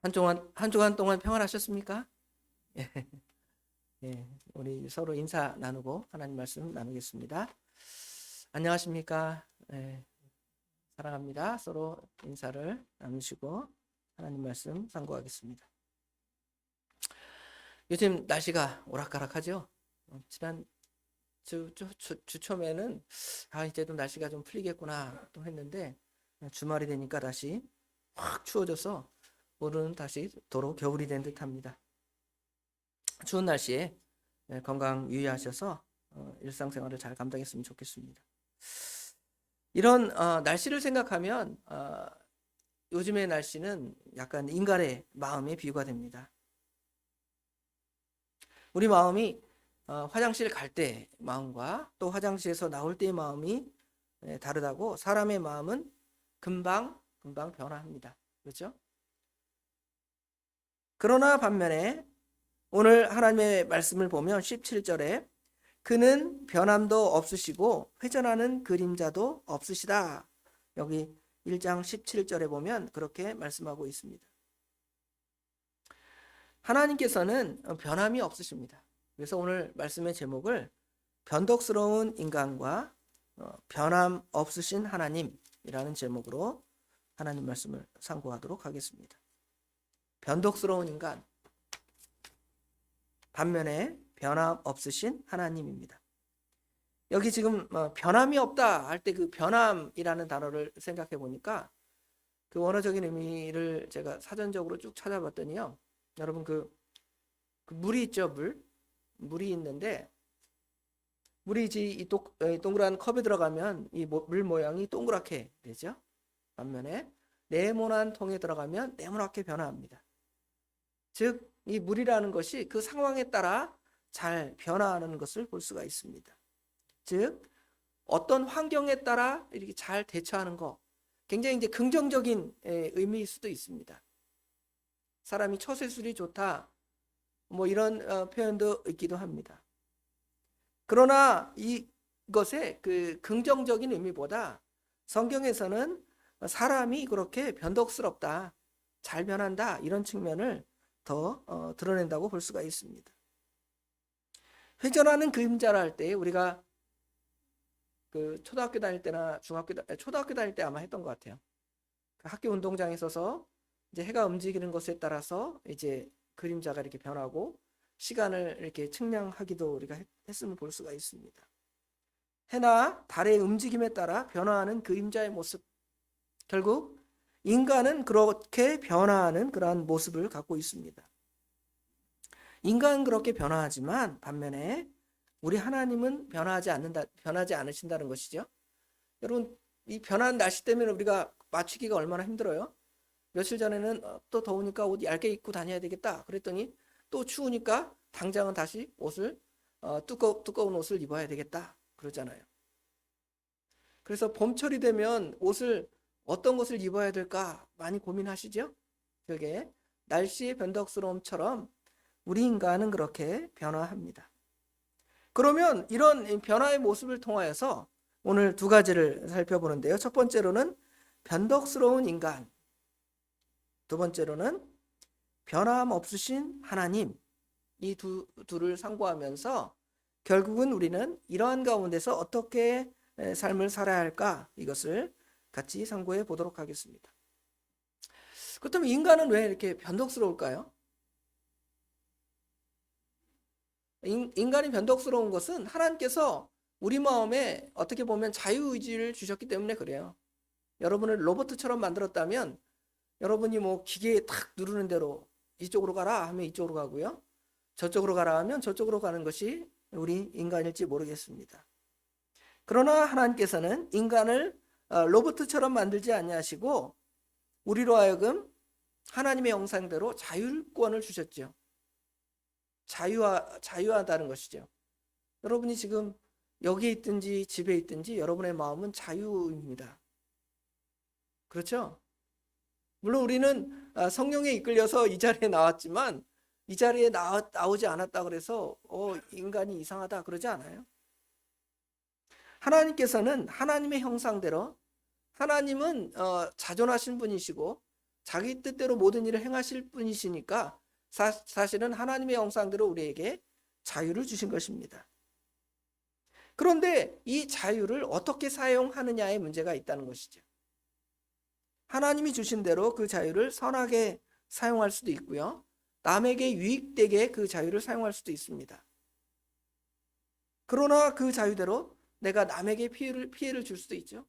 한 주간 동안 평안하셨습니까? 예, 예, 우리 서로 인사 나누고 하나님 말씀 나누겠습니다. 안녕하십니까? 예, 사랑합니다. 서로 인사를 나누시고 하나님 말씀 상고하겠습니다. 요즘 날씨가 오락가락하죠? 지난 주초에는 이제 좀 날씨가 좀 풀리겠구나 또 했는데 주말이 되니까 다시 확 추워져서 오늘은 다시 도로 겨울이 된 듯합니다. 추운 날씨에 건강 유의하셔서 일상생활을 잘 감당했으면 좋겠습니다. 이런 날씨를 생각하면 요즘의 날씨는 약간 인간의 마음에 비유가 됩니다. 우리 마음이 화장실 갈 때 마음과 또 화장실에서 나올 때의 마음이 다르다고 사람의 마음은 금방 변화합니다. 그렇죠? 그러나 반면에 오늘 하나님의 말씀을 보면 17절에 그는 변함도 없으시고 회전하는 그림자도 없으시다. 여기 1장 17절에 보면 그렇게 말씀하고 있습니다. 하나님께서는 변함이 없으십니다. 그래서 오늘 말씀의 제목을 변덕스러운 인간과 변함 없으신 하나님이라는 제목으로 하나님 말씀을 상고하도록 하겠습니다. 변덕스러운 인간, 반면에 변함 없으신 하나님입니다. 여기 지금 변함이 없다 할 때 그 변함이라는 단어를 생각해 보니까 그 원어적인 의미를 제가 사전적으로 쭉 찾아봤더니요. 여러분 그 물이 있죠, 물이 있는데 물이 이 동그란 컵에 들어가면 이 물 모양이 동그랗게 되죠. 반면에 네모난 통에 들어가면 네모나게 변화합니다. 즉 이 물이라는 것이 그 상황에 따라 잘 변화하는 것을 볼 수가 있습니다. 즉 어떤 환경에 따라 이렇게 잘 대처하는 거 굉장히 이제 긍정적인 의미일 수도 있습니다. 사람이 처세술이 좋다 뭐 이런 표현도 있기도 합니다. 그러나 이것의 그 긍정적인 의미보다 성경에서는 사람이 그렇게 변덕스럽다, 잘 변한다 이런 측면을 더 드러낸다고 볼 수가 있습니다. 회전하는 그림자라 할 때 우리가 그 초등학교 다닐 때나 초등학교 다닐 때 아마 했던 것 같아요. 그 학교 운동장에 서서 이제 해가 움직이는 것에 따라서 이제 그림자가 이렇게 변하고 시간을 이렇게 측량하기도 우리가 했음을 볼 수가 있습니다. 해나 달의 움직임에 따라 변화하는 그림자의 모습, 결국 인간은 그렇게 변화하는 그러한 모습을 갖고 있습니다. 인간은 그렇게 변화하지만 반면에 우리 하나님은 변하지 않으신다는 것이죠. 여러분 이 변한 날씨 때문에 우리가 맞추기가 얼마나 힘들어요. 며칠 전에는 또 더우니까 옷 얇게 입고 다녀야 되겠다 그랬더니 또 추우니까 당장은 다시 옷을 두꺼운 옷을 입어야 되겠다 그러잖아요. 그래서 봄철이 되면 어떤 것을 입어야 될까 많이 고민하시죠? 그게 날씨의 변덕스러움처럼 우리 인간은 그렇게 변화합니다. 그러면 이런 변화의 모습을 통하여서 오늘 두 가지를 살펴보는데요. 첫 번째로는 변덕스러운 인간, 두 번째로는 변함 없으신 하나님, 이 둘을 상고하면서 결국은 우리는 이러한 가운데서 어떻게 삶을 살아야 할까 이것을 같이 상고해 보도록 하겠습니다. 그렇다면 인간은 왜 이렇게 변덕스러울까요? 인간이 변덕스러운 것은 하나님께서 우리 마음에 어떻게 보면 자유의지를 주셨기 때문에 그래요. 여러분을 로봇처럼 만들었다면 여러분이 뭐 기계에 탁 누르는 대로 이쪽으로 가라 하면 이쪽으로 가고요. 저쪽으로 가라 하면 저쪽으로 가는 것이 우리 인간일지 모르겠습니다. 그러나 하나님께서는 인간을 로봇처럼 만들지 아니하시고 우리로 하여금 하나님의 형상대로 자율권을 주셨죠. 자유하다는 것이죠. 여러분이 지금 여기에 있든지 집에 있든지 여러분의 마음은 자유입니다. 그렇죠? 물론 우리는 성령에 이끌려서 이 자리에 나왔지만 이 자리에 나오지 않았다 그래서 인간이 이상하다 그러지 않아요. 하나님께서는 하나님의 형상대로 하나님은 자존하신 분이시고 자기 뜻대로 모든 일을 행하실 분이시니까 사실은 하나님의 형상대로 우리에게 자유를 주신 것입니다. 그런데 이 자유를 어떻게 사용하느냐에 문제가 있다는 것이죠. 하나님이 주신 대로 그 자유를 선하게 사용할 수도 있고요. 남에게 유익되게 그 자유를 사용할 수도 있습니다. 그러나 그 자유대로 내가 남에게 피해를 줄 수도 있죠.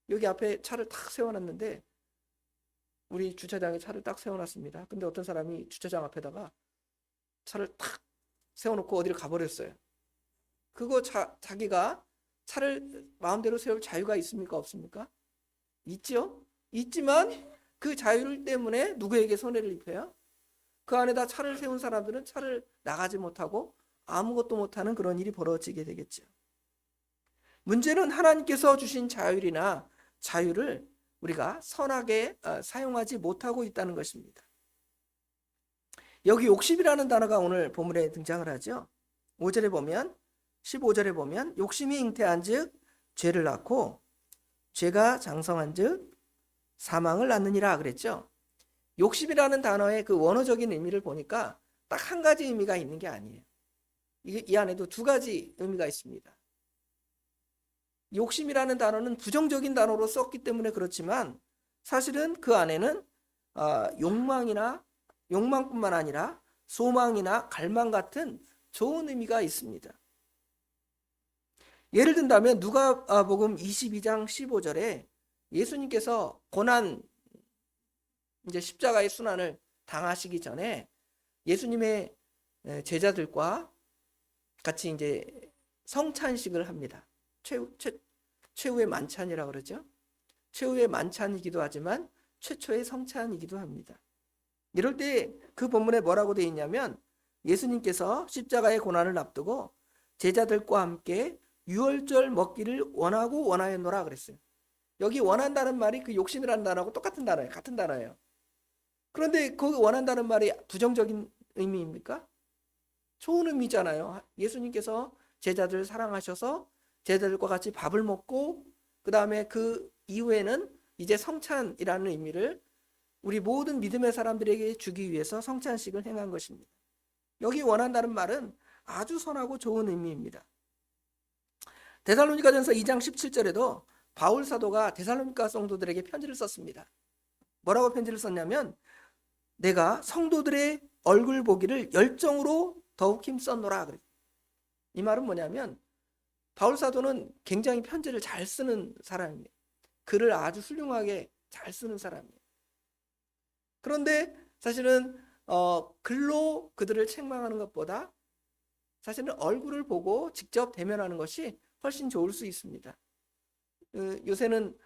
여기 앞에 차를 탁 세워놨는데 우리 주차장에 차를 딱 세워놨습니다. 근데 어떤 사람이 주차장 앞에다가 차를 탁 세워놓고 어디를 가버렸어요. 그거 자기가 차를 마음대로 세울 자유가 있습니까? 없습니까? 있죠. 있지만 그 자유 때문에 누구에게 손해를 입혀요? 그 안에다 차를 세운 사람들은 차를 나가지 못하고 아무것도 못하는 그런 일이 벌어지게 되겠죠. 문제는 하나님께서 주신 자유를 우리가 선하게 사용하지 못하고 있다는 것입니다. 여기 욕심이라는 단어가 오늘 본문에 등장을 하죠. 5절에 보면 15절에 보면 욕심이 잉태한 즉 죄를 낳고 죄가 장성한 즉 사망을 낳느니라 그랬죠. 욕심이라는 단어의 그 원어적인 의미를 보니까 딱 한 가지 의미가 있는 게 아니에요. 이 안에도 두 가지 의미가 있습니다. 욕심이라는 단어는 부정적인 단어로 썼기 때문에 그렇지만 사실은 그 안에는 욕망뿐만 아니라 소망이나 갈망 같은 좋은 의미가 있습니다. 예를 든다면 누가복음 22장 15절에 예수님께서 고난, 이제 십자가의 순환을 당하시기 전에 예수님의 제자들과 같이 이제 성찬식을 합니다. 최후의 만찬이라고 그러죠. 최후의 만찬이기도 하지만 최초의 성찬이기도 합니다. 이럴 때 그 본문에 뭐라고 되어 있냐면 예수님께서 십자가의 고난을 앞두고 제자들과 함께 유월절 먹기를 원하고 원하였노라 그랬어요. 여기 원한다는 말이 그 욕심이라는 단어하고 똑같은 단어예요. 같은 단어예요. 그런데 그 원한다는 말이 부정적인 의미입니까? 좋은 의미잖아요. 예수님께서 제자들을 사랑하셔서 제자들과 같이 밥을 먹고 그 다음에 그 이후에는 이제 성찬이라는 의미를 우리 모든 믿음의 사람들에게 주기 위해서 성찬식을 행한 것입니다. 여기 원한다는 말은 아주 선하고 좋은 의미입니다. 데살로니가전서 2장 17절에도 바울 사도가 데살로니가 성도들에게 편지를 썼습니다. 뭐라고 편지를 썼냐면 내가 성도들의 얼굴 보기를 열정으로 더욱 힘썼노라. 이 말은 뭐냐면 바울 사도는 굉장히 편지를 잘 쓰는 사람입니다. 글을 아주 훌륭하게 잘 쓰는 사람이에요. 그런데 사실은 글로 그들을 책망하는 것보다 사실은 얼굴을 보고 직접 대면하는 것이 훨씬 좋을 수 있습니다. 요새는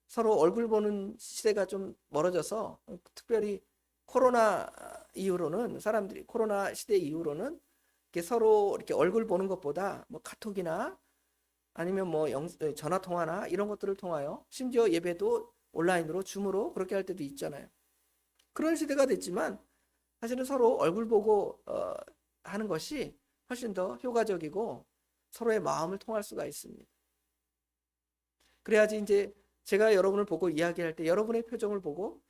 서로 얼굴 보는 시대가 좀 멀어져서 특별히 코로나 이후로는 사람들이 코로나 시대 이후로는 이렇게 서로 이렇게 얼굴 보는 것보다 뭐 카톡이나 아니면 뭐 전화 통화나 이런 것들을 통하여 심지어 예배도 온라인으로 줌으로 그렇게 할 때도 있잖아요. 그런 시대가 됐지만 사실은 서로 얼굴 보고 하는 것이 훨씬 더 효과적이고 서로의 마음을 통할 수가 있습니다. 그래야지 이제 제가 여러분을 보고 이야기할 때 여러분의 표정을 보고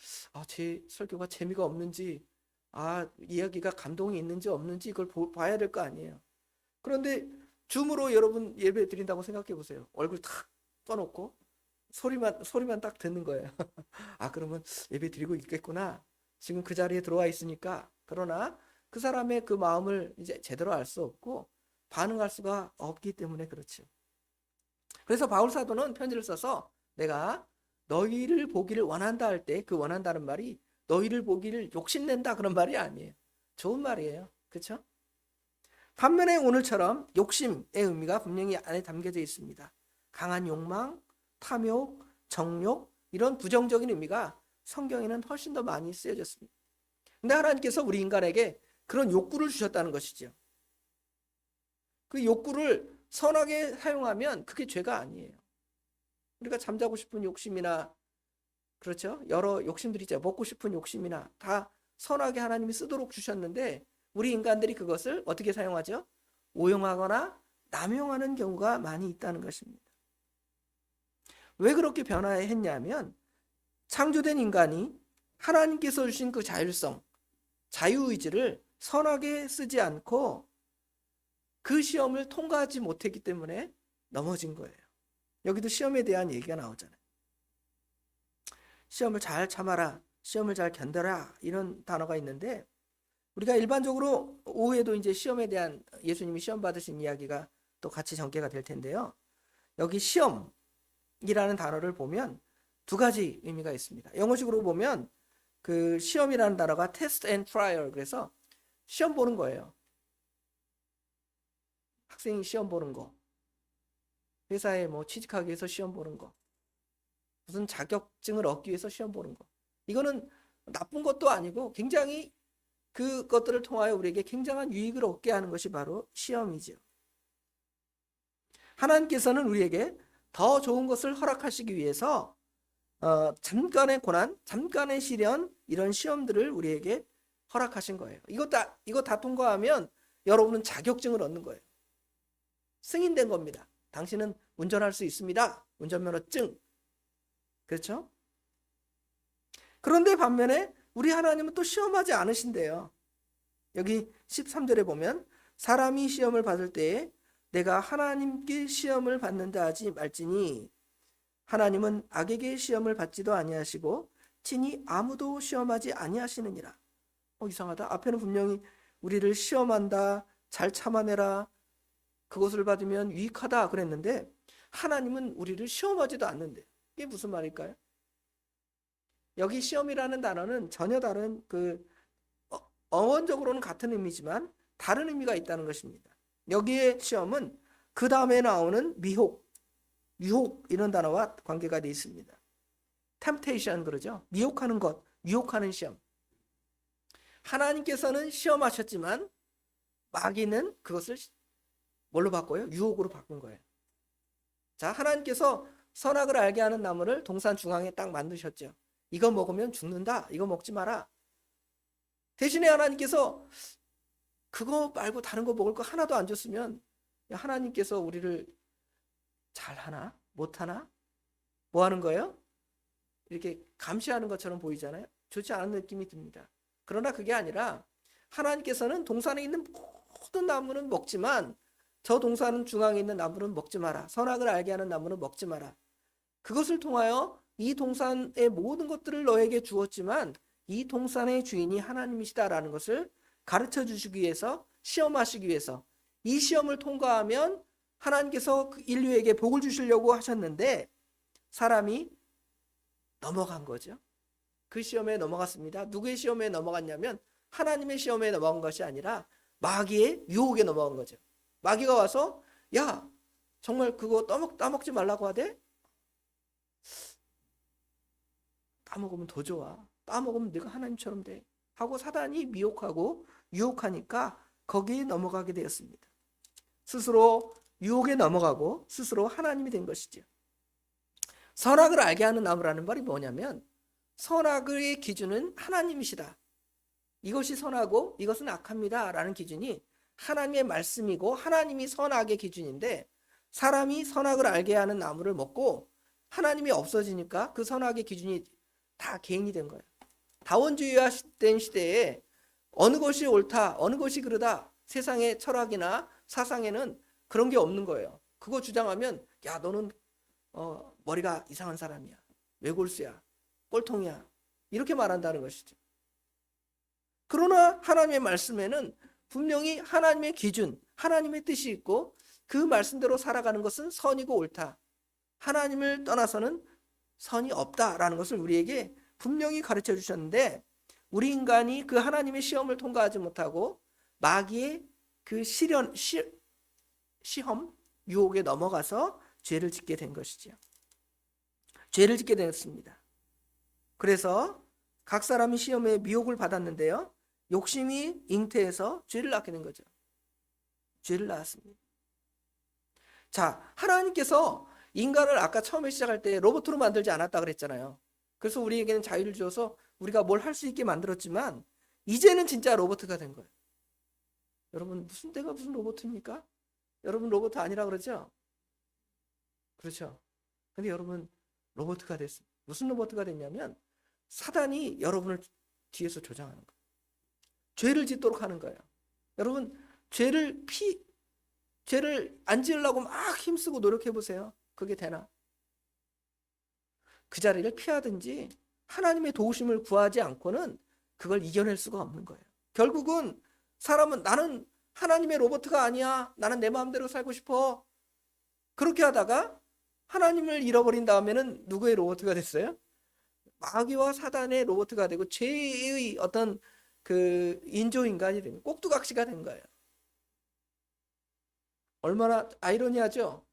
제 설교가 재미가 없는지 이야기가 감동이 있는지 없는지 이걸 봐야 될 거 아니에요. 그런데 줌으로 여러분 예배 드린다고 생각해 보세요. 얼굴 탁 떠놓고 소리만 딱 듣는 거예요. 그러면 예배 드리고 있겠구나. 지금 그 자리에 들어와 있으니까. 그러나 그 사람의 그 마음을 이제 제대로 알 수 없고 반응할 수가 없기 때문에 그렇죠. 그래서 바울 사도는 편지를 써서 내가 너희를 보기를 원한다 할 때 그 원한다는 말이 너희를 보기를 욕심낸다 그런 말이 아니에요. 좋은 말이에요. 그렇죠? 반면에 오늘처럼 욕심의 의미가 분명히 안에 담겨져 있습니다. 강한 욕망, 탐욕, 정욕 이런 부정적인 의미가 성경에는 훨씬 더 많이 쓰여졌습니다. 근데 하나님께서 우리 인간에게 그런 욕구를 주셨다는 것이죠. 그 욕구를 선하게 사용하면 그게 죄가 아니에요. 우리가 잠자고 싶은 욕심이나 그렇죠? 여러 욕심들이 있죠. 먹고 싶은 욕심이나 다 선하게 하나님이 쓰도록 주셨는데 우리 인간들이 그것을 어떻게 사용하죠? 오용하거나 남용하는 경우가 많이 있다는 것입니다. 왜 그렇게 변화했냐면 창조된 인간이 하나님께서 주신 그 자율성, 자유의지를 선하게 쓰지 않고 그 시험을 통과하지 못했기 때문에 넘어진 거예요. 여기도 시험에 대한 얘기가 나오잖아요. 시험을 잘 참아라, 시험을 잘 견뎌라, 이런 단어가 있는데, 우리가 일반적으로 오후에도 이제 시험에 대한 예수님이 시험 받으신 이야기가 또 같이 전개가 될 텐데요. 여기 시험이라는 단어를 보면 두 가지 의미가 있습니다. 영어식으로 보면 그 시험이라는 단어가 test and trial, 그래서 시험 보는 거예요. 학생이 시험 보는 거, 회사에 뭐 취직하기 위해서 시험 보는 거, 무슨 자격증을 얻기 위해서 시험 보는 거. 이거는 나쁜 것도 아니고 굉장히 그것들을 통하여 우리에게 굉장한 유익을 얻게 하는 것이 바로 시험이죠. 하나님께서는 우리에게 더 좋은 것을 허락하시기 위해서 잠깐의 고난, 잠깐의 시련, 이런 시험들을 우리에게 허락하신 거예요. 이거 다 통과하면 여러분은 자격증을 얻는 거예요. 승인된 겁니다. 당신은 운전할 수 있습니다. 운전면허증. 그렇죠? 그런데 반면에 우리 하나님은 또 시험하지 않으신대요. 여기 13절에 보면 사람이 시험을 받을 때에 내가 하나님께 시험을 받는다 하지 말지니 하나님은 악에게 시험을 받지도 아니하시고 친히 아무도 시험하지 아니하시느니라. 이상하다. 앞에는 분명히 우리를 시험한다, 잘 참아내라, 그것을 받으면 유익하다 그랬는데 하나님은 우리를 시험하지도 않는데, 이게 무슨 말일까요? 여기 시험이라는 단어는 전혀 다른 어원적으로는 같은 의미지만 다른 의미가 있다는 것입니다. 여기에 시험은 그 다음에 나오는 미혹, 유혹, 이런 단어와 관계가 되어 있습니다. temptation 그러죠. 미혹하는 것, 유혹하는 시험. 하나님께서는 시험하셨지만 마귀는 그것을 뭘로 바꿔요? 유혹으로 바꾼 거예요. 자, 하나님께서 선악을 알게 하는 나무를 동산 중앙에 딱 만드셨죠. 이거 먹으면 죽는다. 이거 먹지 마라. 대신에 하나님께서 그거 말고 다른 거 먹을 거 하나도 안 줬으면 하나님께서 우리를 잘하나? 못하나? 뭐 하는 거예요? 이렇게 감시하는 것처럼 보이잖아요. 좋지 않은 느낌이 듭니다. 그러나 그게 아니라 하나님께서는 동산에 있는 모든 나무는 먹지만 저 동산 중앙에 있는 나무는 먹지 마라. 선악을 알게 하는 나무는 먹지 마라. 그것을 통하여 이 동산의 모든 것들을 너에게 주었지만 이 동산의 주인이 하나님이시다라는 것을 가르쳐 주시기 위해서, 시험하시기 위해서, 이 시험을 통과하면 하나님께서 인류에게 복을 주시려고 하셨는데 사람이 넘어간 거죠. 그 시험에 넘어갔습니다. 누구의 시험에 넘어갔냐면 하나님의 시험에 넘어간 것이 아니라 마귀의 유혹에 넘어간 거죠. 마귀가 와서 야, 정말 그거 따먹지 말라고 하대? 따먹으면 더 좋아. 따먹으면 네가 하나님처럼 돼. 하고 사단이 미혹하고 유혹하니까 거기에 넘어가게 되었습니다. 스스로 유혹에 넘어가고 스스로 하나님이 된 것이죠. 선악을 알게 하는 나무라는 말이 뭐냐면 선악의 기준은 하나님이시다. 이것이 선하고 이것은 악합니다 라는 기준이 하나님의 말씀이고 하나님이 선악의 기준인데, 사람이 선악을 알게 하는 나무를 먹고 하나님이 없어지니까 그 선악의 기준이 다 개인이 된 거예요. 다원주의화된 시대에 어느 것이 옳다, 어느 것이 그르다, 세상의 철학이나 사상에는 그런 게 없는 거예요. 그거 주장하면 야, 너는 머리가 이상한 사람이야, 외골수야, 꼴통이야, 이렇게 말한다는 것이죠. 그러나 하나님의 말씀에는 분명히 하나님의 기준, 하나님의 뜻이 있고 그 말씀대로 살아가는 것은 선이고 옳다. 하나님을 떠나서는 선이 없다라는 것을 우리에게 분명히 가르쳐 주셨는데, 우리 인간이 그 하나님의 시험을 통과하지 못하고 마귀의 그 시험, 유혹에 넘어가서 죄를 짓게 된 것이죠. 죄를 짓게 되었습니다. 그래서 각 사람이 시험에 미혹을 받았는데요, 욕심이 잉태해서 죄를 낳게 된 거죠. 죄를 낳았습니다. 자, 하나님께서 인간을 아까 처음에 시작할 때 로봇으로 만들지 않았다 그랬잖아요. 그래서 우리에게는 자유를 주어서 우리가 뭘 할 수 있게 만들었지만 이제는 진짜 로봇가 된 거예요. 여러분, 내가 무슨 로봇입니까? 여러분 로봇 아니라 그러죠? 그렇죠? 근데 여러분 로봇가 됐습니다. 무슨 로봇가 됐냐면 사단이 여러분을 뒤에서 조장하는 거예요. 죄를 짓도록 하는 거예요. 여러분 죄를 안 지으려고 막 힘쓰고 노력해 보세요. 그게 되나? 그 자리를 피하든지 하나님의 도우심을 구하지 않고는 그걸 이겨낼 수가 없는 거예요. 결국은 사람은 나는 하나님의 로봇가 아니야. 나는 내 마음대로 살고 싶어. 그렇게 하다가 하나님을 잃어버린 다음에는 누구의 로봇가 됐어요? 마귀와 사단의 로봇가 되고 죄의 어떤 그 인조인간이 된 거예요. 꼭두각시가 된 거예요. 얼마나 아이러니하죠?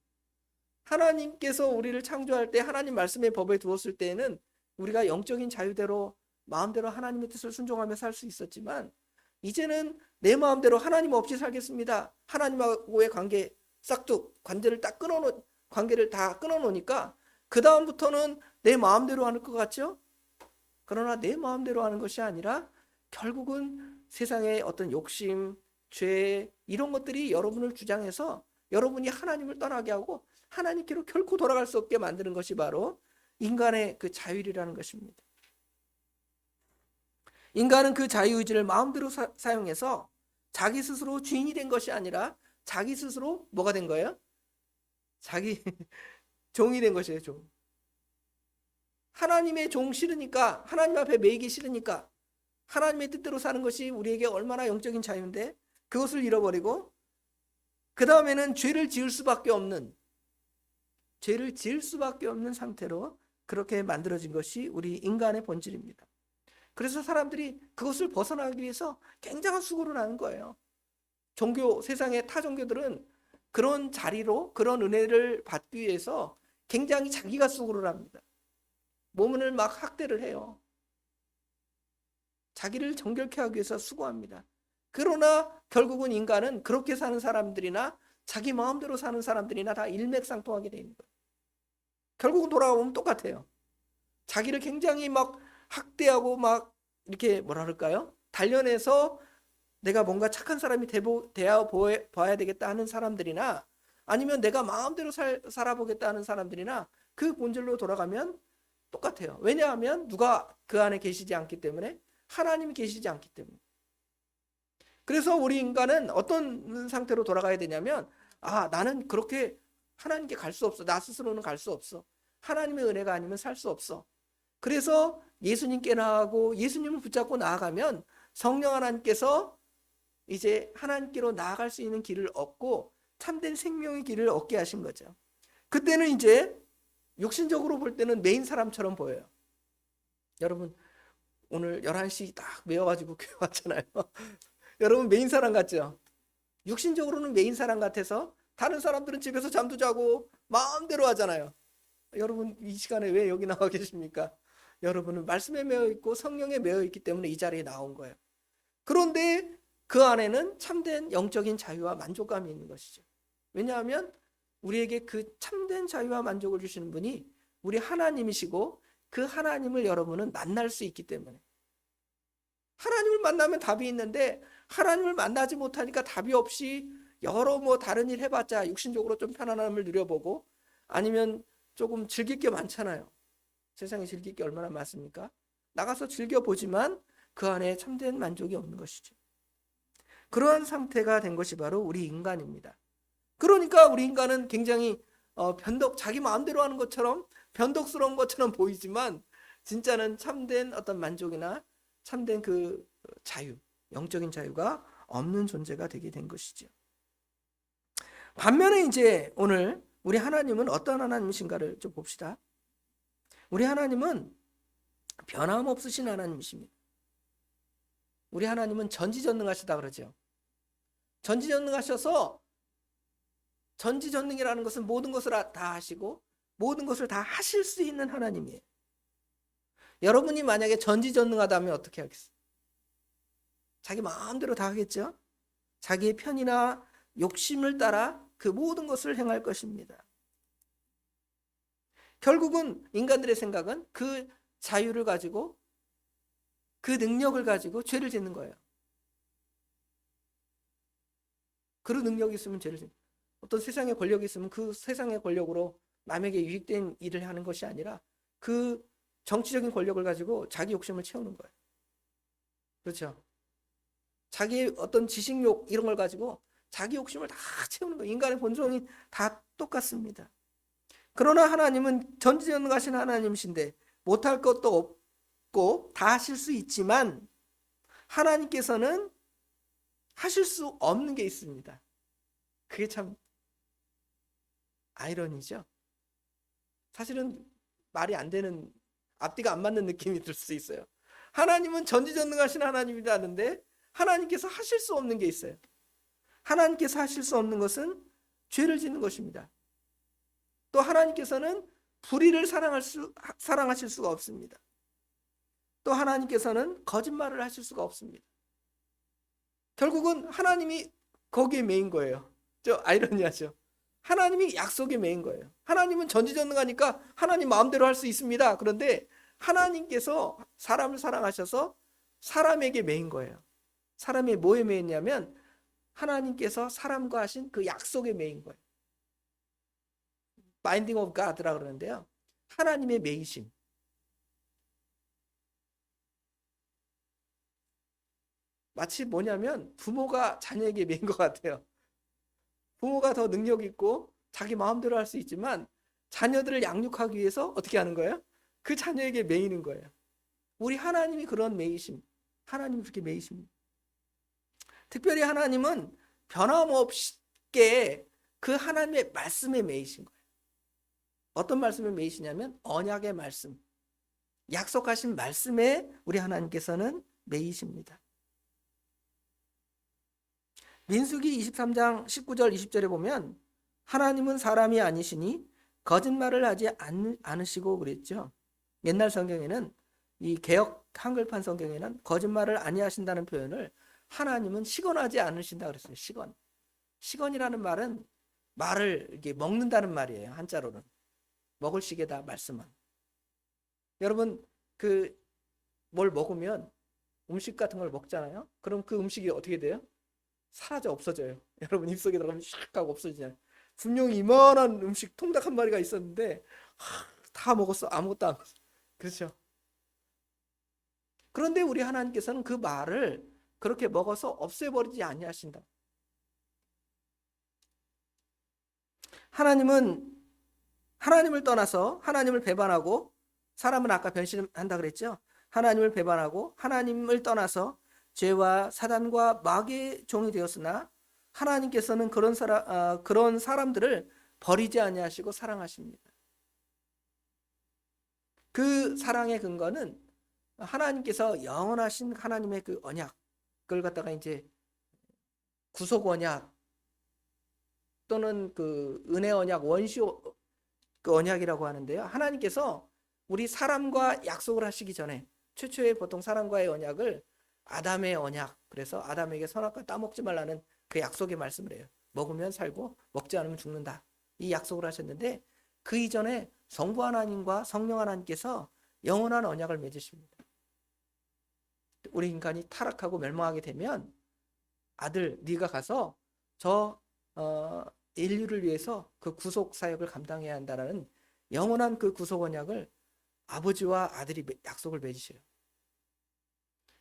하나님께서 우리를 창조할 때 하나님 말씀의 법에 두었을 때에는 우리가 영적인 자유대로 마음대로 하나님의 뜻을 순종하며 살 수 있었지만 이제는 내 마음대로 하나님 없이 살겠습니다. 하나님하고의 관계 싹둑 관계를 다 끊어놓으니까 그 다음부터는 내 마음대로 하는 것 같죠? 그러나 내 마음대로 하는 것이 아니라 결국은 세상의 어떤 욕심, 죄 이런 것들이 여러분을 주장해서 여러분이 하나님을 떠나게 하고 하나님께로 결코 돌아갈 수 없게 만드는 것이 바로 인간의 그 자율이라는 것입니다. 인간은 그 자유의지를 마음대로 사용해서 자기 스스로 주인이 된 것이 아니라 자기 스스로 뭐가 된 거예요? 자기 종이 된 것이에요. 종. 하나님의 종 싫으니까 하나님 앞에 매이기 싫으니까 하나님의 뜻대로 사는 것이 우리에게 얼마나 영적인 자유인데 그것을 잃어버리고 그 다음에는 죄를 지을 수밖에 없는 상태로 그렇게 만들어진 것이 우리 인간의 본질입니다. 그래서 사람들이 그것을 벗어나기 위해서 굉장한 수고를 하는 거예요. 세상의 타 종교들은 그런 자리로 그런 은혜를 받기 위해서 굉장히 자기가 수고를 합니다. 몸을 막 학대를 해요. 자기를 정결케 하기 위해서 수고합니다. 그러나 결국은 인간은 그렇게 사는 사람들이나 자기 마음대로 사는 사람들이나 다 일맥상통하게 되어 있는 거예요. 결국은 돌아오면 똑같아요. 자기를 굉장히 막 학대하고 막 이렇게 뭐라 그럴까요? 단련해서 내가 뭔가 착한 사람이 되어 봐야 되겠다 하는 사람들이나 아니면 내가 마음대로 살아보겠다 하는 사람들이나 그 본질로 돌아가면 똑같아요. 왜냐하면 누가 그 안에 계시지 않기 때문에 하나님이 계시지 않기 때문에. 그래서 우리 인간은 어떤 상태로 돌아가야 되냐면 나는 그렇게 하나님께 갈 수 없어. 나 스스로는 갈 수 없어. 하나님의 은혜가 아니면 살 수 없어. 그래서 예수님께 나아가고 예수님을 붙잡고 나아가면 성령 하나님께서 이제 하나님께로 나아갈 수 있는 길을 얻고 참된 생명의 길을 얻게 하신 거죠. 그때는 이제 육신적으로 볼 때는 메인 사람처럼 보여요. 여러분 오늘 11시 딱 메어가지고 교회 왔잖아요. 여러분 메인 사람 같죠? 육신적으로는 메인 사람 같아서 다른 사람들은 집에서 잠도 자고 마음대로 하잖아요. 여러분 이 시간에 왜 여기 나와 계십니까? 여러분은 말씀에 매여 있고 성령에 매여 있기 때문에 이 자리에 나온 거예요. 그런데 그 안에는 참된 영적인 자유와 만족감이 있는 것이죠. 왜냐하면 우리에게 그 참된 자유와 만족을 주시는 분이 우리 하나님이시고 그 하나님을 여러분은 만날 수 있기 때문에 하나님을 만나면 답이 있는데 하나님을 만나지 못하니까 답이 없이 여러 다른 일 해봤자 육신적으로 좀 편안함을 누려보고 아니면 조금 즐길 게 많잖아요. 세상에 즐길 게 얼마나 많습니까? 나가서 즐겨보지만 그 안에 참된 만족이 없는 것이죠. 그러한 상태가 된 것이 바로 우리 인간입니다. 그러니까 우리 인간은 굉장히 자기 마음대로 하는 것처럼 변덕스러운 것처럼 보이지만 진짜는 참된 어떤 만족이나 참된 그 자유, 영적인 자유가 없는 존재가 되게 된 것이죠. 반면에 이제 오늘 우리 하나님은 어떤 하나님이신가를 좀 봅시다. 우리 하나님은 변함없으신 하나님이십니다. 우리 하나님은 전지전능하시다 그러죠. 전지전능하셔서 전지전능이라는 것은 모든 것을 다 하시고 모든 것을 다 하실 수 있는 하나님이에요. 여러분이 만약에 전지전능하다면 어떻게 하겠어요? 자기 마음대로 다 하겠죠? 자기의 편이나 욕심을 따라 그 모든 것을 행할 것입니다. 결국은 인간들의 생각은 그 자유를 가지고 그 능력을 가지고 죄를 짓는 거예요. 그런 능력이 있으면 죄를 짓는 거예요. 어떤 세상에 권력이 있으면 그 세상의 권력으로 남에게 유익된 일을 하는 것이 아니라 그 정치적인 권력을 가지고 자기 욕심을 채우는 거예요. 그렇죠? 자기의 어떤 지식욕 이런 걸 가지고 자기 욕심을 다 채우는 거예요. 인간의 본성이 다 똑같습니다. 그러나 하나님은 전지전능하신 하나님이신데 못할 것도 없고 다 하실 수 있지만 하나님께서는 하실 수 없는 게 있습니다. 그게 참 아이러니죠. 사실은 말이 안 되는, 앞뒤가 안 맞는 느낌이 들 수 있어요. 하나님은 전지전능하신 하나님이라는데 하나님께서 하실 수 없는 게 있어요. 하나님께서 하실 수 없는 것은 죄를 짓는 것입니다. 또 하나님께서는 불의를 사랑하실 수가 없습니다. 또 하나님께서는 거짓말을 하실 수가 없습니다. 결국은 하나님이 거기에 매인 거예요. 저 아이러니하죠. 하나님이 약속에 매인 거예요. 하나님은 전지전능하니까 하나님 마음대로 할 수 있습니다. 그런데 하나님께서 사람을 사랑하셔서 사람에게 매인 거예요. 사람이 뭐에 매였냐면 하나님께서 사람과 하신 그 약속에 매인 거예요. Binding of God라고 그러는데요. 하나님의 매이심. 마치 뭐냐면 부모가 자녀에게 매인 것 같아요. 부모가 더 능력 있고 자기 마음대로 할 수 있지만 자녀들을 양육하기 위해서 어떻게 하는 거예요? 그 자녀에게 매이는 거예요. 우리 하나님이 그런 매이심. 하나님이 그렇게 매이십니다. 특별히 하나님은 변함없게 그 하나님의 말씀에 매이신 거예요. 어떤 말씀에 매이시냐면 언약의 말씀, 약속하신 말씀에 우리 하나님께서는 매이십니다. 민수기 23장 19절 20절에 보면 하나님은 사람이 아니시니 거짓말을 하지 않으시고 그랬죠. 옛날 성경에는, 이 개역 한글판 성경에는 거짓말을 아니하신다는 표현을 하나님은 시건하지 않으신다 그랬어요. 시건이라는 말은 말을 이렇게 먹는다는 말이에요. 한자로는 먹을 시계다 말씀은. 여러분 뭘 먹으면 음식 같은 걸 먹잖아요. 그럼 그 음식이 어떻게 돼요? 사라져, 없어져요. 여러분 입속에 들어가면 샥 하고 없어지잖아요. 분명히 이만한 음식 통닭 한 마리가 있었는데 다 먹었어. 아무것도 안 먹었어. 그렇죠? 그런데 우리 하나님께서는 그 말을 그렇게 먹어서 없애버리지 아니하신다. 하나님은 하나님을 떠나서 하나님을 배반하고, 사람은 아까 변신한다 그랬죠? 하나님을 배반하고 하나님을 떠나서 죄와 사단과 마귀의 종이 되었으나 하나님께서는 그런 사람들을 버리지 아니하시고 사랑하십니다. 그 사랑의 근거는 하나님께서 영원하신 하나님의 그 언약을 갖다가 이제 구속 언약 또는 그 은혜 언약, 원시 그 언약이라고 하는데요. 하나님께서 우리 사람과 약속을 하시기 전에 최초의 보통 사람과의 언약을 아담의 언약, 그래서 아담에게 선악과 따먹지 말라는 그 약속의 말씀을 해요. 먹으면 살고 먹지 않으면 죽는다, 이 약속을 하셨는데 그 이전에 성부 하나님과 성령 하나님께서 영원한 언약을 맺으십니다. 우리 인간이 타락하고 멸망하게 되면 아들 네가 가서 저 인류를 위해서 그 구속 사역을 감당해야 한다는 영원한 그 구속 언약을 아버지와 아들이 약속을 맺으셔요.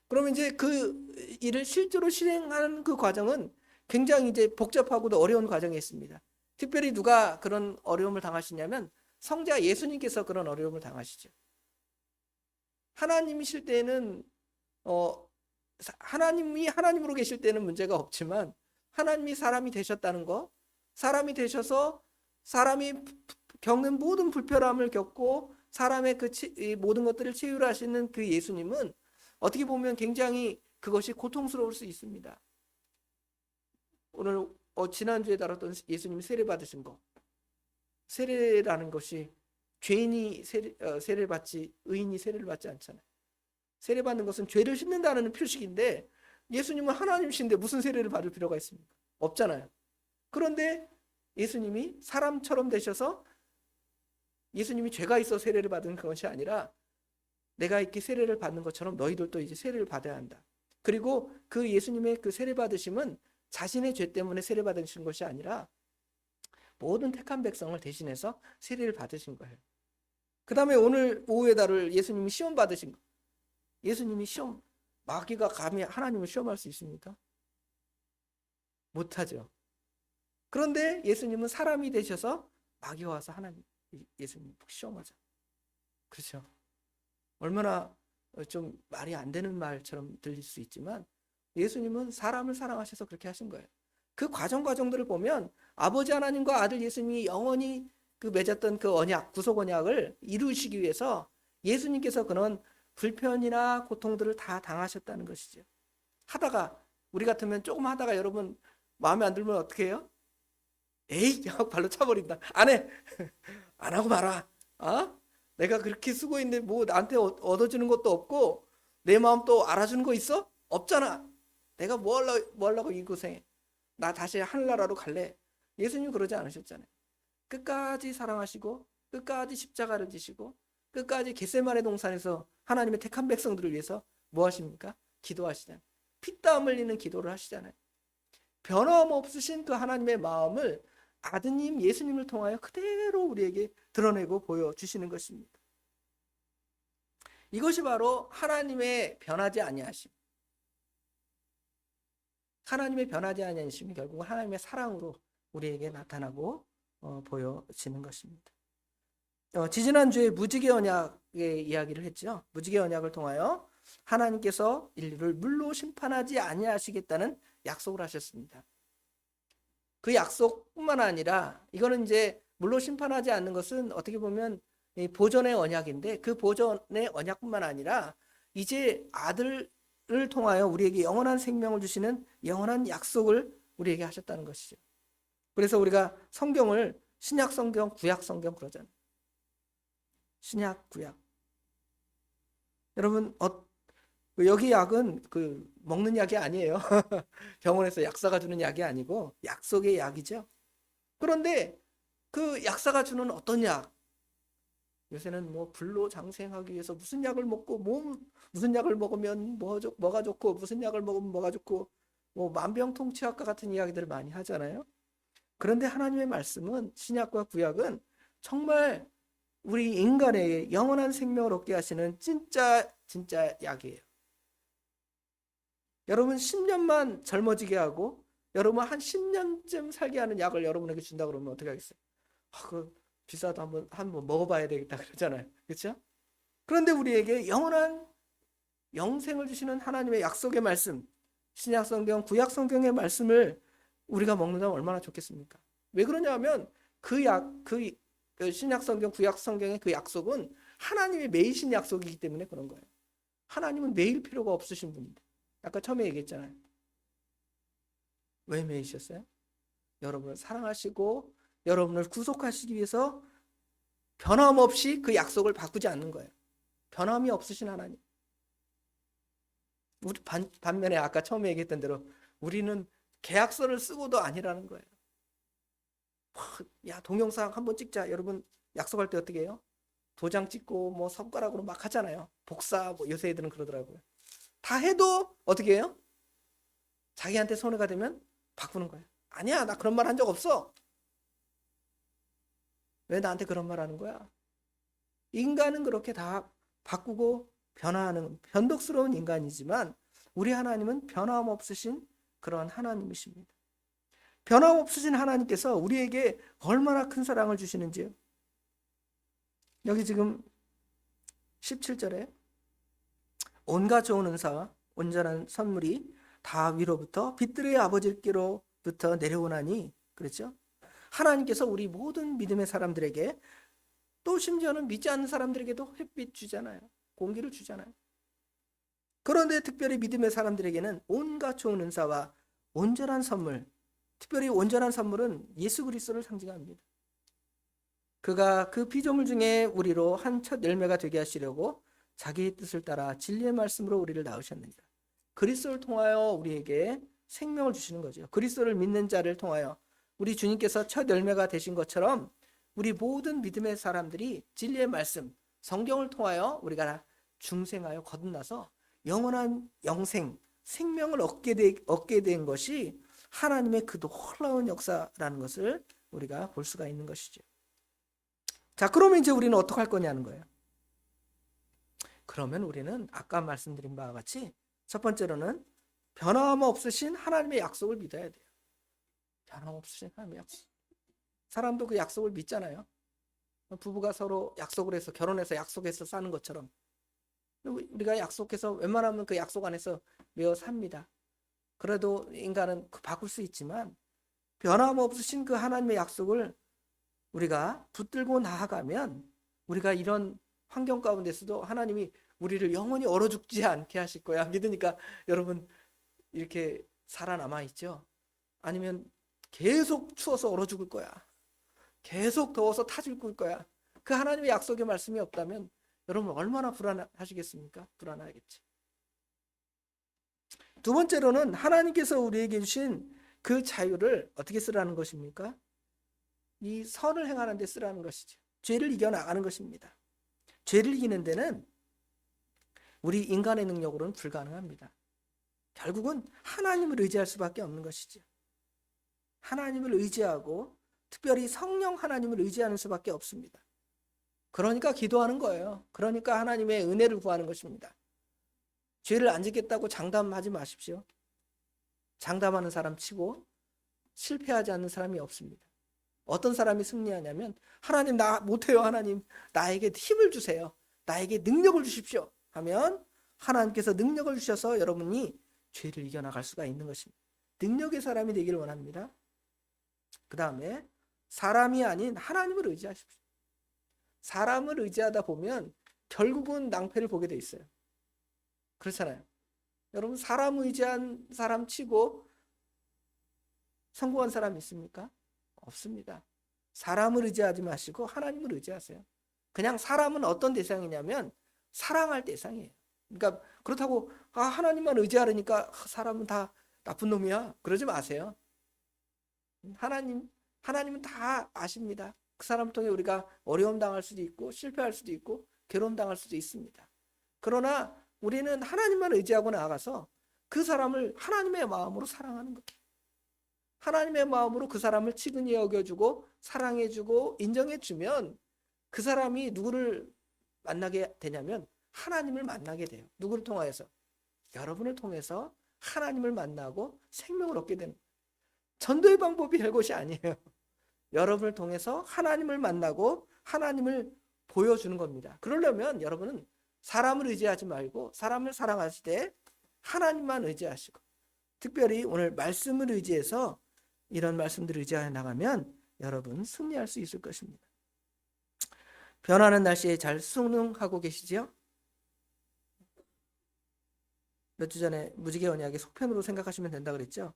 그러면 이제 그 일을 실제로 실행하는 그 과정은 굉장히 이제 복잡하고도 어려운 과정이 있습니다. 특별히 누가 그런 어려움을 당하시냐면 성자 예수님께서 그런 어려움을 당하시죠. 하나님이실 때는 하나님이 하나님으로 계실 때는 문제가 없지만 하나님이 사람이 되셨다는 거, 사람이 되셔서 사람이 겪는 모든 불편함을 겪고 사람의 그 모든 것들을 치유하시는 그 예수님은 어떻게 보면 굉장히 그것이 고통스러울 수 있습니다. 오늘 지난주에 다뤘던 예수님이 세례 받으신 거, 세례라는 것이 죄인이 세례를 받지 의인이 세례를 받지 않잖아요. 세례 받는 것은 죄를 씻는다는 표식인데 예수님은 하나님이신데 무슨 세례를 받을 필요가 있습니까? 없잖아요. 그런데 예수님이 사람처럼 되셔서, 예수님이 죄가 있어 세례를 받은 것이 아니라 내가 이렇게 세례를 받는 것처럼 너희들도 이제 세례를 받아야 한다. 그리고 그 예수님의 그 세례 받으심은 자신의 죄 때문에 세례 받으신 것이 아니라 모든 택한 백성을 대신해서 세례를 받으신 거예요. 그 다음에 오늘 오후에 다룰 예수님이 시험 받으신 거. 예수님이 시험, 마귀가 감히 하나님을 시험할 수 있습니까? 못하죠. 그런데 예수님은 사람이 되셔서 마귀가 와서 하나님, 예수님 시험하자. 그렇죠. 얼마나 좀 말이 안 되는 말처럼 들릴 수 있지만 예수님은 사람을 사랑하셔서 그렇게 하신 거예요. 그 과정들을 보면 아버지 하나님과 아들 예수님이 영원히 그 맺었던 그 언약, 구속 언약을 이루시기 위해서 예수님께서 그런 불편이나 고통들을 다 당하셨다는 것이죠. 하다가 우리 같으면 조금 하다가 여러분 마음에 안 들면 어떻게 해요? 에이, 하고 발로 차버린다. 안 해. 안 하고 말아. 내가 그렇게 수고했는데 뭐 나한테 얻어주는 것도 없고 내 마음 또 알아주는 거 있어? 없잖아. 내가 뭐 하려고 이 고생해. 나 다시 하늘나라로 갈래. 예수님 그러지 않으셨잖아요. 끝까지 사랑하시고 끝까지 십자가를 지시고 끝까지 겟세마네 동산에서 하나님의 택한 백성들을 위해서 뭐 하십니까? 기도하시잖아요. 피땀 흘리는 기도를 하시잖아요. 변함없으신 그 하나님의 마음을 아드님 예수님을 통하여 그대로 우리에게 드러내고 보여주시는 것입니다. 이것이 바로 하나님의 변하지 아니하심. 하나님의 변하지 아니하심이 결국은 하나님의 사랑으로 우리에게 나타나고 보여지는 것입니다. 지지난주에 무지개 언약의 이야기를 했죠. 무지개 언약을 통하여 하나님께서 인류를 물로 심판하지 아니하시겠다는 약속을 하셨습니다. 그 약속뿐만 아니라 이거는 이제 물로 심판하지 않는 것은 어떻게 보면 보존의 언약인데 그 보존의 언약뿐만 아니라 이제 아들을 통하여 우리에게 영원한 생명을 주시는 영원한 약속을 우리에게 하셨다는 것이죠. 그래서 우리가 성경을 신약 성경, 구약 성경 그러잖아요. 신약, 구약. 여러분 여기 약은 그 먹는 약이 아니에요. 병원에서 약사가 주는 약이 아니고 약속의 약이죠. 그런데 그 약사가 주는 어떤 약? 요새는 뭐 불로 장생하기 위해서 무슨 약을 먹고 무슨 약을 먹으면 뭐가 좋고 무슨 약을 먹으면 뭐가 좋고 뭐 만병통치약과 같은 이야기들을 많이 하잖아요. 그런데 하나님의 말씀은 신약과 구약은 정말 우리 인간에게 영원한 생명을 얻게 하시는 진짜 약이에요. 여러분 10년만 젊어지게 하고 여러분 한 10년쯤 살게 하는 약을 여러분에게 준다 그러면 어떻게 하겠어요? 그 비싸도 한번 먹어봐야 되겠다 그러잖아요. 그렇죠? 그런데 우리에게 영원한 영생을 주시는 하나님의 약속의 말씀, 신약 성경, 구약 성경의 말씀을 우리가 먹는다면 얼마나 좋겠습니까? 왜 그러냐면 그 신약 성경, 구약 성경의 그 약속은 하나님의 매이신 약속이기 때문에 그런 거예요. 하나님은 매일 필요가 없으신 분인데. 아까 처음에 얘기했잖아요. 왜 매이셨어요? 여러분을 사랑하시고 여러분을 구속하시기 위해서 변함없이 그 약속을 바꾸지 않는 거예요. 변함이 없으신 하나님. 우리 반면에 아까 처음에 얘기했던 대로 우리는 계약서를 쓰고도 아니라는 거예요. 야, 동영상 한번 찍자. 여러분 약속할 때 어떻게 해요? 도장 찍고 뭐 손가락으로 막 하잖아요. 복사 뭐 요새 애들은 그러더라고요. 다 해도 어떻게 해요? 자기한테 손해가 되면 바꾸는 거예요. 아니야, 나 그런 말 한 적 없어. 왜 나한테 그런 말 하는 거야? 인간은 그렇게 다 바꾸고 변화하는 변덕스러운 인간이지만 우리 하나님은 변함없으신 그런 하나님이십니다. 변함없으신 하나님께서 우리에게 얼마나 큰 사랑을 주시는지요. 여기 지금 17절에 온갖 좋은 은사와 온전한 선물이 다 위로부터 빛들의 아버지께로부터 내려오나니 그렇죠? 하나님께서 우리 모든 믿음의 사람들에게 또 심지어는 믿지 않는 사람들에게도 햇빛 주잖아요. 공기를 주잖아요. 그런데 특별히 믿음의 사람들에게는 온갖 좋은 은사와 온전한 선물, 특별히 온전한 선물은 예수 그리스도를 상징합니다. 그가 그 피조물 중에 우리로 한 첫 열매가 되게 하시려고 자기의 뜻을 따라 진리의 말씀으로 우리를 낳으셨느니라. 그리스도를 통하여 우리에게 생명을 주시는 거죠. 그리스도를 믿는 자를 통하여 우리 주님께서 첫 열매가 되신 것처럼 우리 모든 믿음의 사람들이 진리의 말씀, 성경을 통하여 우리가 중생하여 거듭나서 영원한 영생, 생명을 얻게 된 것이 하나님의 그 놀라운 역사라는 것을 우리가 볼 수가 있는 것이죠. 자, 그러면 이제 우리는 어떻게 할 거냐는 거예요. 그러면 우리는 아까 말씀드린 바와 같이 첫 번째로는 변함없으신 하나님의 약속을 믿어야 돼요. 변함없으신 하나님의 약속. 사람도 그 약속을 믿잖아요. 부부가 서로 약속을 해서 결혼해서 약속해서 사는 것처럼 우리가 약속해서 웬만하면 그 약속 안에서 매어 삽니다. 그래도 인간은 바꿀 수 있지만 변함없으신 그 하나님의 약속을 우리가 붙들고 나아가면 우리가 이런 환경 가운데서도 하나님이 우리를 영원히 얼어 죽지 않게 하실 거야. 믿으니까 여러분 이렇게 살아남아 있죠. 아니면 계속 추워서 얼어 죽을 거야. 계속 더워서 타 죽을 거야. 그 하나님의 약속의 말씀이 없다면 여러분 얼마나 불안하시겠습니까? 불안하겠지. 두 번째로는 하나님께서 우리에게 주신 그 자유를 어떻게 쓰라는 것입니까? 이 선을 행하는 데 쓰라는 것이죠. 죄를 이겨나가는 것입니다. 죄를 이기는 데는 우리 인간의 능력으로는 불가능합니다. 결국은 하나님을 의지할 수밖에 없는 것이죠. 하나님을 의지하고 특별히 성령 하나님을 의지하는 수밖에 없습니다. 그러니까 기도하는 거예요. 그러니까 하나님의 은혜를 구하는 것입니다. 죄를 안 짓겠다고 장담하지 마십시오. 장담하는 사람 치고 실패하지 않는 사람이 없습니다. 어떤 사람이 승리하냐면 하나님 나 못해요. 하나님 나에게 힘을 주세요. 나에게 능력을 주십시오 하면 하나님께서 능력을 주셔서 여러분이 죄를 이겨나갈 수가 있는 것입니다. 능력의 사람이 되기를 원합니다. 그 다음에 사람이 아닌 하나님을 의지하십시오. 사람을 의지하다 보면 결국은 낭패를 보게 돼 있어요. 그렇잖아요. 여러분 사람 의지한 사람 치고 성공한 사람 있습니까? 없습니다. 사람을 의지하지 마시고 하나님을 의지하세요. 그냥 사람은 어떤 대상이냐면 사랑할 대상이에요. 그러니까 그렇다고 하나님만 의지하려니까 사람은 다 나쁜 놈이야. 그러지 마세요. 하나님은 다 아십니다. 그 사람 통해 우리가 어려움 당할 수도 있고 실패할 수도 있고 괴로움 당할 수도 있습니다. 그러나 우리는 하나님만 의지하고 나아가서 그 사람을 하나님의 마음으로 사랑하는 거예요. 하나님의 마음으로 그 사람을 치근히 여겨주고 사랑해주고 인정해주면 그 사람이 누구를 만나게 되냐면 하나님을 만나게 돼요. 누구를 통하여서? 여러분을 통해서 하나님을 만나고 생명을 얻게 되는 거예요. 전도의 방법이 별것이 아니에요. 여러분을 통해서 하나님을 만나고 하나님을 보여주는 겁니다. 그러려면 여러분은 사람을 의지하지 말고 사람을 사랑하시되 하나님만 의지하시고 특별히 오늘 말씀을 의지해서 이런 말씀들을 의지하여 나가면 여러분 승리할 수 있을 것입니다. 변하는 날씨에 잘 순응하고 계시지요? 몇 주 전에 무지개 언약의 속편으로 생각하시면 된다 그랬죠?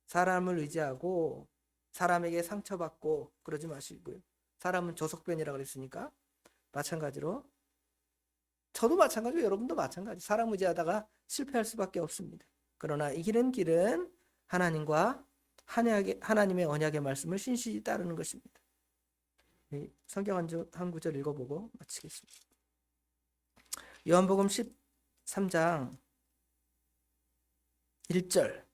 사람을 의지하고 사람에게 상처받고 그러지 마시고요. 사람은 조석변이라고 그랬으니까 마찬가지로 저도 마찬가지고 여러분도 마찬가지. 사람 의지하다가 실패할 수밖에 없습니다. 그러나 이기는 길은 하나님과 하나님의 언약의 말씀을 신실히 따르는 것입니다. 성경 한 구절 읽어보고 마치겠습니다. 요한복음 13장 1절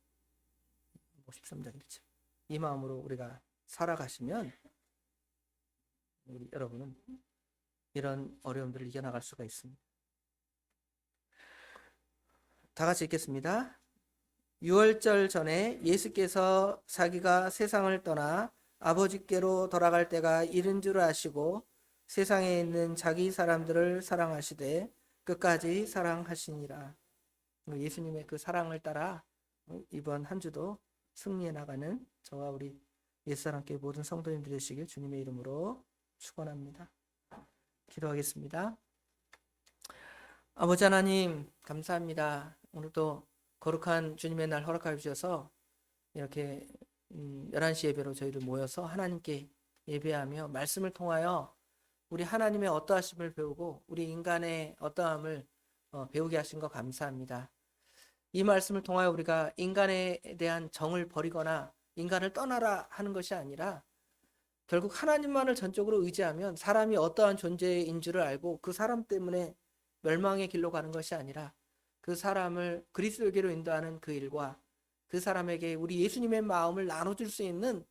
13장 1절 이 마음으로 우리가 살아가시면 여러분은 이런 어려움들을 이겨나갈 수가 있습니다. 다 같이 읽겠습니다. 유월절 전에 예수께서 자기가 세상을 떠나 아버지께로 돌아갈 때가 이른 줄 아시고 세상에 있는 자기 사람들을 사랑하시되 끝까지 사랑하시니라. 예수님의 그 사랑을 따라 이번 한 주도 승리해 나가는 저와 우리 옛사람께 모든 성도님들 되시길 주님의 이름으로 축원합니다. 기도하겠습니다. 아버지 하나님 감사합니다. 오늘도 거룩한 주님의 날 허락하여 주셔서 이렇게 11시 예배로 저희들 모여서 하나님께 예배하며 말씀을 통하여 우리 하나님의 어떠하심을 배우고 우리 인간의 어떠함을 배우게 하신 거 감사합니다. 이 말씀을 통하여 우리가 인간에 대한 정을 버리거나 인간을 떠나라 하는 것이 아니라 결국 하나님만을 전적으로 의지하면 사람이 어떠한 존재인 줄을 알고 그 사람 때문에 멸망의 길로 가는 것이 아니라 그 사람을 그리스도에게로 인도하는 그 일과 그 사람에게 우리 예수님의 마음을 나눠줄 수 있는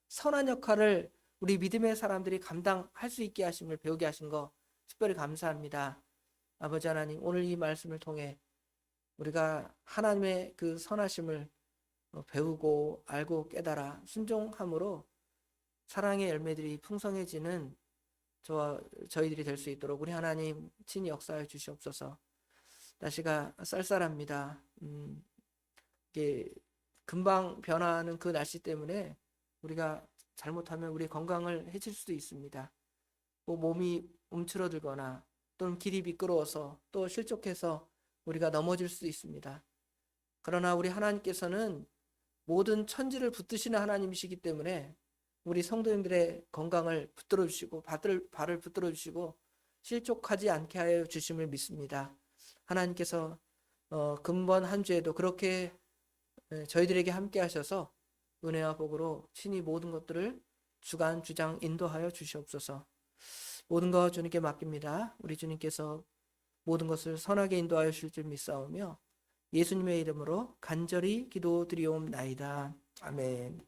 선한 역할을 우리 믿음의 사람들이 감당할 수 있게 하심을 배우게 하신 거 특별히 감사합니다. 아버지 하나님, 오늘 이 말씀을 통해 우리가 하나님의 그 선하심을 배우고 알고 깨달아 순종함으로 사랑의 열매들이 풍성해지는 저희들이 될 수 있도록 우리 하나님 친히 역사해 주시옵소서. 날씨가 쌀쌀합니다. 이게 금방 변화하는 그 날씨 때문에 우리가 잘못하면 우리 건강을 해칠 수도 있습니다. 뭐 몸이 움츠러들거나 또는 길이 미끄러워서 또 실족해서 우리가 넘어질 수도 있습니다. 그러나 우리 하나님께서는 모든 천지를 붙드시는 하나님이시기 때문에 우리 성도님들의 건강을 붙들어 주시고 발을 붙들어 주시고 실족하지 않게 하여 주심을 믿습니다. 하나님께서 금번 한 주에도 그렇게 저희들에게 함께 하셔서 은혜와 복으로 친히 모든 것들을 주관 주장 인도하여 주시옵소서. 모든 것 주님께 맡깁니다. 우리 주님께서 모든 것을 선하게 인도하여 주실 줄 믿사오며 예수님의 이름으로 간절히 기도드리옵나이다. 아멘.